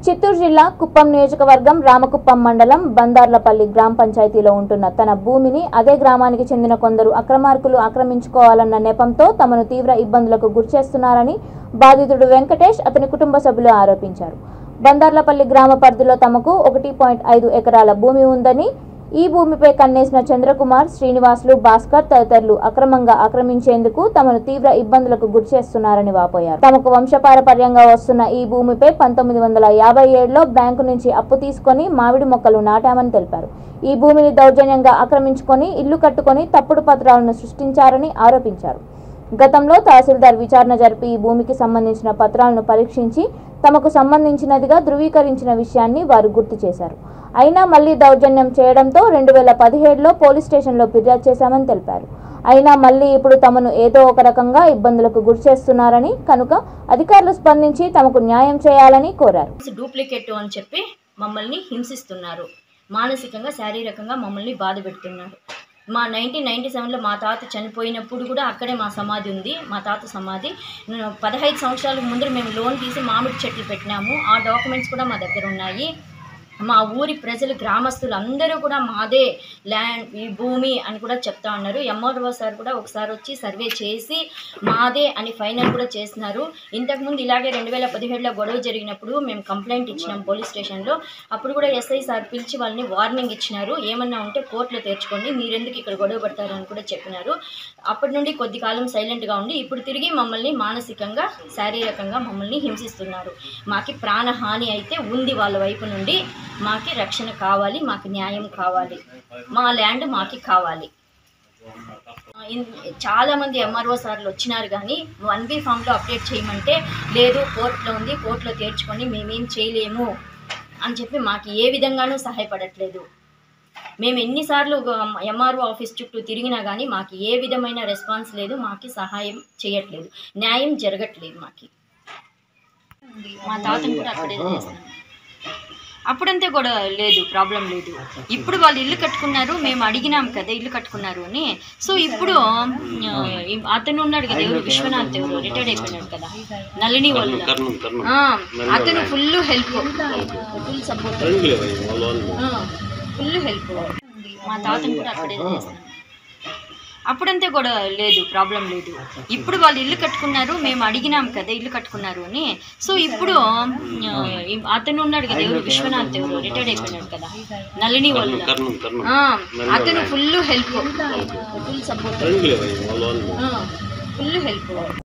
చిత్తూరు జిల్లా కుప్పం నియోజకవర్గం రామకుప్పం మండలం బందార్లపల్లి గ్రామ పంచాయతీలో ఉంటున్న తన భూమిని అదే గ్రామానికి చెందిన కొందరు అక్రమార్కులు ఆక్రమించుకోవాలన్న నెపంతో తమను తీవ్ర ఇబ్బందులకు గురిచేస్తున్నారని బాధితుడు వెంకటేష్ అతని కుటుంబ సభ్యులు ఆరోపించారు. బందార్లపల్లి గ్రామ పరిధిలో తమకు 1.5 ఎకరాల భూమి ఉందని, ఈ భూమిపై కన్నేసిన చంద్రకుమార్, శ్రీనివాసులు, భాస్కర్ తదితరులు అక్రమంగా ఆక్రమించేందుకు తమను తీవ్ర ఇబ్బందులకు గురిచేస్తున్నారని వాపోయారు. తమకు వంశపారపర్యంగా వస్తున్న ఈ భూమిపై 1957లో బ్యాంకు నుంచి అప్పు తీసుకొని మామిడి మొక్కలు నాటామని తెలిపారు. ఈ భూమిని దౌర్జన్యంగా ఆక్రమించుకొని ఇల్లు కట్టుకొని తప్పుడు పత్రాలను సృష్టించారని ఆరోపించారు. గతంలో తహసీల్దార్ విచారణ జరిపి ఈ భూమికి సంబంధించిన పత్రాలను పరీక్షించి తమకు సంబంధించినదిగా ధృవీకరించిన విషయాన్ని వారు గుర్తు చేశారు. అయినా మళ్లీ దౌర్జన్యం చేయడంతో 2017లో పోలీస్ స్టేషన్లో ఫిర్యాదు చేశామని తెలిపారు. అయినా మళ్లీ ఇప్పుడు తమను ఏదో ఒక రకంగా ఇబ్బందులకు గురిచేస్తున్నారని, కనుక అధికారులు స్పందించి తమకు న్యాయం చేయాలని కోరారు. డూప్లికేట్ అని చెప్పి మమ్మల్ని హింసిస్తున్నారు, మానసికంగా శారీరకంగా మమ్మల్ని బాధ పెడుతున్నారు. మా 1997లో మా తాత చనిపోయినప్పుడు కూడా అక్కడే మా సమాధి ఉంది. మా తాత సమాధి 15 సంవత్సరాల ముందు మేము లోన్ తీసి మామిడి చెట్లు పెట్టినాము. ఆ డాక్యుమెంట్స్ కూడా మా దగ్గర ఉన్నాయి. మా ఊరి ప్రజలు, గ్రామస్తులు అందరూ కూడా మాదే ల్యాండ్, ఈ భూమి అని కూడా చెప్తా ఉన్నారు. ఎంఆర్ఓ సార్ కూడా ఒకసారి వచ్చి సర్వే చేసి మాదే అని ఫైనల్ కూడా చేస్తున్నారు. ఇంతకుముందు ఇలాగే 2017లో గొడవ జరిగినప్పుడు మేము కంప్లైంట్ ఇచ్చినాం పోలీస్ స్టేషన్లో. అప్పుడు కూడా ఎస్ఐ సార్ పిలిచి వాళ్ళని వార్నింగ్ ఇచ్చినారు, ఏమన్నా ఉంటే కోర్టులో తెచ్చుకోండి, మీరెందుకు ఇక్కడ గొడవ పడతారు అని కూడా చెప్పినారు. అప్పటి నుండి కొద్ది కాలం సైలెంట్గా ఉండి ఇప్పుడు తిరిగి మమ్మల్ని మానసికంగా, శారీరకంగా మమ్మల్ని హింసిస్తున్నారు. మాకి ప్రాణహాని అయితే ఉంది వాళ్ళ వైపు నుండి. మాకి రక్షణ కావాలి, మాకు న్యాయం కావాలి, మా ల్యాండ్ మాకి కావాలి. చాలామంది ఎంఆర్ఓ సార్లు వచ్చినారు, కానీ 1B ఫామ్లో అప్డేట్ చేయమంటే లేదు, కోర్టులో ఉంది, కోర్టులో తీర్చుకొని మేమేం చేయలేము అని చెప్పి మాకు ఏ విధంగానూ సహాయపడట్లేదు. మేము ఎన్నిసార్లు ఎంఆర్ఓ ఆఫీస్ చుట్టూ తిరిగినా కానీ మాకు ఏ విధమైన రెస్పాన్స్ లేదు, మాకు సహాయం చేయట్లేదు, న్యాయం జరగట్లేదు. మాకు మా తాతను కూడా అక్కడే చేస్తాను. అప్పుడంతే కూడా లేదు, ప్రాబ్లం లేదు. ఇప్పుడు వాళ్ళు ఇల్లు కట్టుకున్నారు, మేము అడిగినాం కదా ఇల్లు కట్టుకున్నారు అని. సో ఇప్పుడు అతను ఉన్నాడు కదా, ఎవరు విశ్వనాథ్, ఎవరు రిటైర్డ్ అయిపోయినాడు కదా, నళిని వాళ్ళు, అతను full help, full support, full help. మా తాతను కూడా అక్కడే చేస్తాను. అప్పుడంతే కూడా లేదు, ప్రాబ్లం లేదు. ఇప్పుడు వాళ్ళు ఇల్లు కట్టుకున్నారు, మేము అడిగినాం కదా ఇల్లు కట్టుకున్నారు అని. సో ఇప్పుడు అతను ఉన్నాడు కదా, ఎవరు విశ్వనాథ్, ఎవరు రిటైర్డ్ అయిపోయినాడు కదా, నళిని వాళ్ళు, అతను full help, full support, full help.